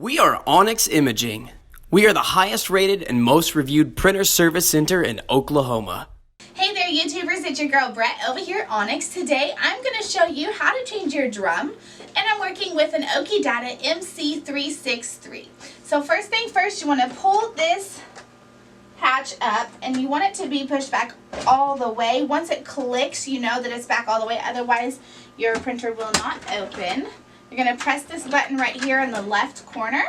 We are Onyx Imaging. We are the highest rated and most reviewed printer service center in Oklahoma. Hey there YouTubers, it's your girl Brett over here at Onyx. Today I'm going to show you how to change your drum, and I'm working with an Okidata MC363. So first thing first, you want to pull this hatch up and you want it to be pushed back all the way. Once it clicks, you know that it's back all the way, otherwise your printer will not open. You're going to press this button right here in the left corner.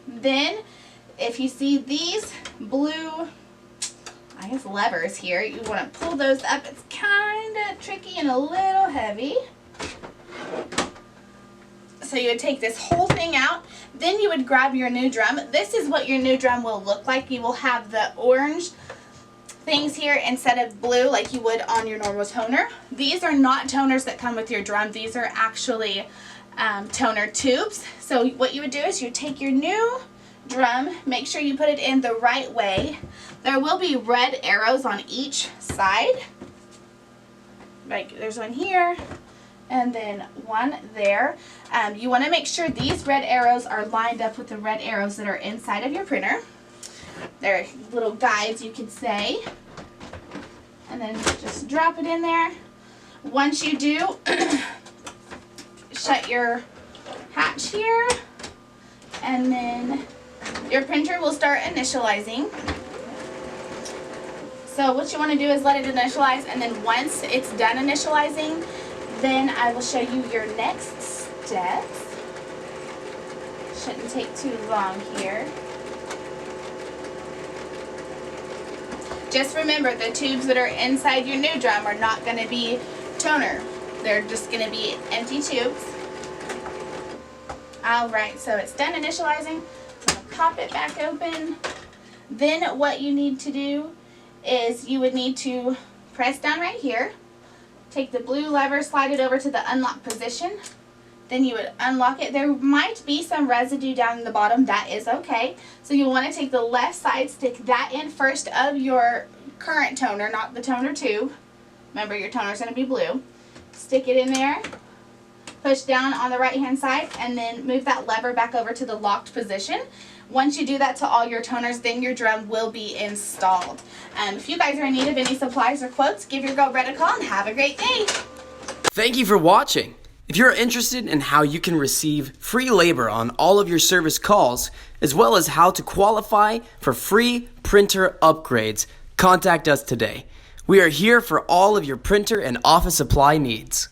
Then, if you see these blue, levers here, you want to pull those up. It's kind of tricky and a little heavy. So you would take this whole thing out. Then you would grab your new drum. This is what your new drum will look like. You will have the orange things here instead of blue like you would on your normal toner. These are not toners that come with your drum. These are actually toner tubes. So what you would do is you take your new drum, make sure you put it in the right way. There will be red arrows on each side. Like there's one here and then one there. You want to make sure these red arrows are lined up with the red arrows that are inside of your printer. They're little guides, you could say. And then just drop it in there. Once you do, shut your hatch here, and then your printer will start initializing. So what you want to do is let it initialize, and then once it's done initializing, then I will show you your next steps. Shouldn't take too long here. Just remember, the tubes that are inside your new drum are not going to be toner. They're just going to be empty tubes. Alright, so it's done initializing. I'm going to pop it back open. Then what you need to do is you would need to press down right here. Take the blue lever, slide it over to the unlock position. Then you would unlock it. There might be some residue down in the bottom. That is okay. So you'll want to take the left side, stick that in first of your current toner, not the toner tube. Remember, your toner is going to be blue. Stick it in there. Push down on the right hand side and then move that lever back over to the locked position. Once you do that to all your toners, then your drum will be installed. If you guys are in need of any supplies or quotes, give your girl Brett a call and have a great day. Thank you for watching. If you're interested in how you can receive free labor on all of your service calls, as well as how to qualify for free printer upgrades, contact us today. We are here for all of your printer and office supply needs.